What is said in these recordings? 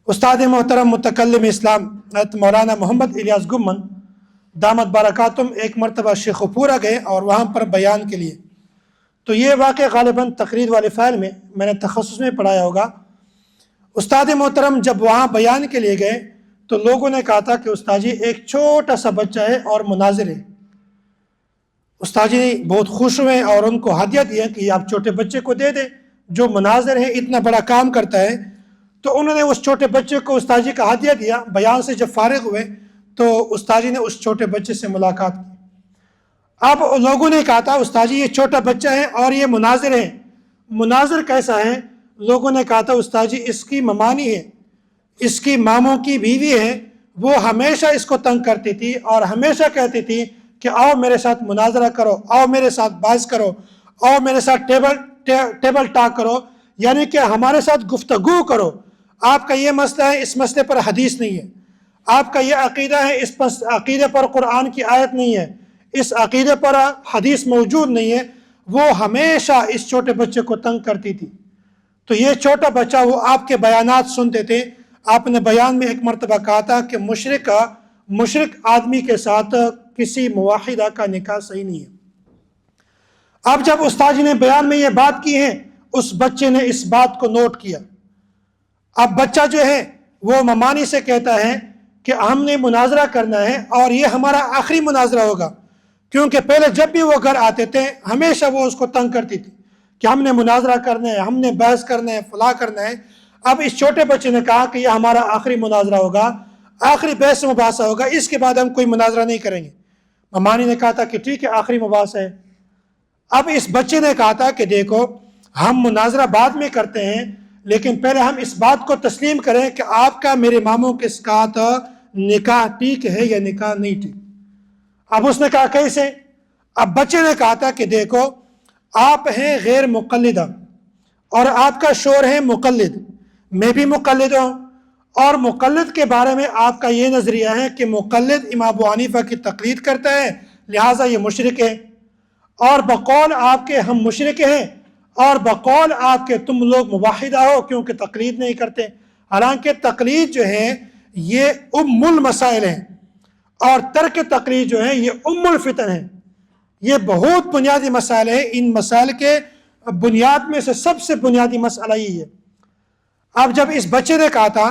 استاد محترم متکلم اسلام حضرت مولانا محمد الیاس گمن دامت برکاتم ایک مرتبہ شیخ پورہ گئے اور وہاں پر بیان کے لیے. تو یہ واقعہ غالباً تقریر والے فائل میں نے تخصص میں پڑھایا ہوگا. استاد محترم جب وہاں بیان کے لیے گئے تو لوگوں نے کہا تھا کہ استاد جی ایک چھوٹا سا بچہ ہے اور مناظر ہے. استاد جی بہت خوش ہوئے اور ان کو ہدیہ دیا کہ آپ چھوٹے بچے کو دے دیں جو مناظر ہے، اتنا بڑا کام کرتا ہے. تو انہوں نے اس چھوٹے بچے کو استاد جی کا ہدیہ دیا. بیان سے جب فارغ ہوئے تو استاد جی نے اس چھوٹے بچے سے ملاقات کی. اب لوگوں نے کہا تھا استاد جی یہ چھوٹا بچہ ہے اور یہ مناظر ہے. مناظر کیسا ہے؟ لوگوں نے کہا تھا استاد جی اس کی ممانی ہے، اس کی ماموں کی بیوی ہے، وہ ہمیشہ اس کو تنگ کرتی تھی اور ہمیشہ کہتی تھی کہ آؤ میرے ساتھ مناظرہ کرو، آؤ میرے ساتھ بحث کرو، آؤ میرے ساتھ ٹیبل ٹاک کرو، یعنی کہ ہمارے ساتھ گفتگو کرو. آپ کا یہ مسئلہ ہے، اس مسئلے پر حدیث نہیں ہے. آپ کا یہ عقیدہ ہے، اس عقیدے پر قرآن کی آیت نہیں ہے، اس عقیدے پر حدیث موجود نہیں ہے. وہ ہمیشہ اس چھوٹے بچے کو تنگ کرتی تھی. تو یہ چھوٹا بچہ وہ آپ کے بیانات سنتے تھے. آپ نے بیان میں ایک مرتبہ کہا تھا کہ مشرک آدمی کے ساتھ کسی موحدہ کا نکاح صحیح نہیں ہے. اب جب استاد جی نے بیان میں یہ بات کی ہے، اس بچے نے اس بات کو نوٹ کیا. اب بچہ جو ہے وہ ممانی سے کہتا ہے کہ ہم نے مناظرہ کرنا ہے اور یہ ہمارا آخری مناظرہ ہوگا، کیونکہ پہلے جب بھی وہ گھر آتے تھے ہمیشہ وہ اس کو تنگ کرتی تھی کہ ہم نے مناظرہ کرنا ہے، ہم نے بحث کرنا ہے، فلاں کرنا ہے. اب اس چھوٹے بچے نے کہا کہ یہ ہمارا آخری مناظرہ ہوگا، آخری بحث مباحثہ ہوگا، اس کے بعد ہم کوئی مناظرہ نہیں کریں گے. ممانی نے کہا تھا کہ ٹھیک ہے آخری مباحثہ ہے. اب اس بچے نے کہا تھا کہ دیکھو ہم مناظرہ بعد میں کرتے ہیں، لیکن پہلے ہم اس بات کو تسلیم کریں کہ آپ کا میرے ماموں کے ساتھ نکاح ٹھیک ہے یا نکاح نہیں ٹھیک. اب اس نے کہا کیسے؟ اب بچے نے کہا تھا کہ دیکھو آپ ہیں غیر مقلدہ اور آپ کا شوہر ہے مقلد، میں بھی مقلد ہوں، اور مقلد کے بارے میں آپ کا یہ نظریہ ہے کہ مقلد امام ابو حنیفہ کی تقلید کرتا ہے لہٰذا یہ مشرک ہے، اور بقول آپ کے ہم مشرک ہیں اور بقول آپ کے تم لوگ موحدہ ہو کیونکہ تقلید نہیں کرتے. حالانکہ تقلید جو ہے یہ ام المسائل ہیں اور ترک تقلید جو ہے یہ ام الفتن ہے. یہ بہت بنیادی مسائل ہیں. ان مسائل کے بنیاد میں سے سب سے بنیادی مسئلہ یہ ہے. اب جب اس بچے نے کہا تھا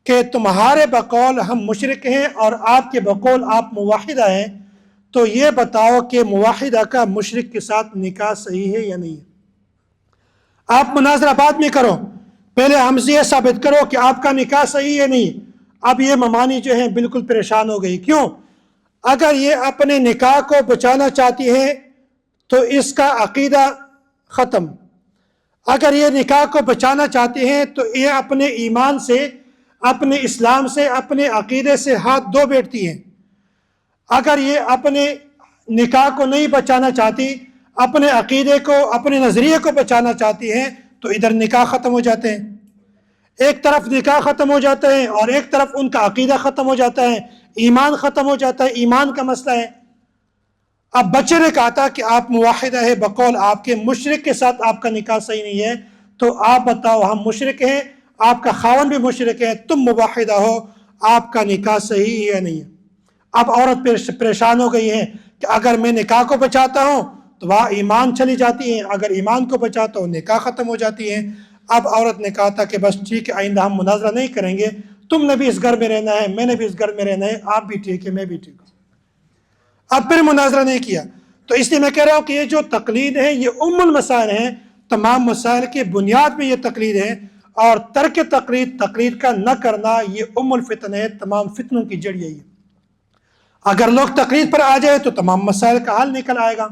کہ تمہارے بقول ہم مشرک ہیں اور آپ کے بقول آپ موحدہ ہیں، تو یہ بتاؤ کہ موحدہ کا مشرک کے ساتھ نکاح صحیح ہے یا نہیں ہے؟ آپ مناظرہ بعد میں کرو، پہلے ہم سے یہ ثابت کرو کہ آپ کا نکاح صحیح ہے نہیں. اب یہ ممانی جو ہیں بالکل پریشان ہو گئی. کیوں؟ اگر یہ اپنے نکاح کو بچانا چاہتی ہے تو اس کا عقیدہ ختم. اگر یہ نکاح کو بچانا چاہتے ہیں تو یہ اپنے ایمان سے، اپنے اسلام سے، اپنے عقیدے سے ہاتھ دھو بیٹھتی ہیں. اگر یہ اپنے نکاح کو نہیں بچانا چاہتی، اپنے عقیدے کو، اپنے نظریے کو بچانا چاہتی ہیں، تو ادھر نکاح ختم ہو جاتے ہیں. ایک طرف نکاح ختم ہو جاتا ہے اور ایک طرف ان کا عقیدہ ختم ہو جاتا ہے، ایمان ختم ہو جاتا ہے، ایمان کا مسئلہ ہے. اب بچے نے کہا تھا کہ آپ موحدہ ہے بقول آپ کے، مشرک کے ساتھ آپ کا نکاح صحیح نہیں ہے، تو آپ بتاؤ ہم مشرک ہیں، آپ کا خاوند بھی مشرک ہے، تم موحدہ ہو، آپ کا نکاح صحیح ہے یا نہیں ہے؟ اب عورت پریشان ہو گئی ہے کہ اگر میں نکاح کو بچاتا ہوں تو وہاں ایمان چلی جاتی ہے، اگر ایمان کو بچاتا ہوں نکاح ختم ہو جاتی ہے. اب عورت نے کہا تھا کہ بس ٹھیک ہے آئندہ ہم مناظرہ نہیں کریں گے، تم نے بھی اس گھر میں رہنا ہے، میں نے بھی اس گھر میں رہنا ہے، آپ بھی ٹھیک ہے میں بھی ٹھیک ہوں. اب پھر مناظرہ نہیں کیا. تو اس لیے میں کہہ رہا ہوں کہ یہ جو تقلید ہے یہ ام المسائل ہیں. تمام مسائل کی بنیاد میں یہ تقلید ہے، اور ترک تقلید کا نہ کرنا یہ ام الفتن ہے. تمام فتنوں کی جڑ یہی ہے. اگر لوگ تقلید پر آ جائے تو تمام مسائل کا حل نکل آئے گا.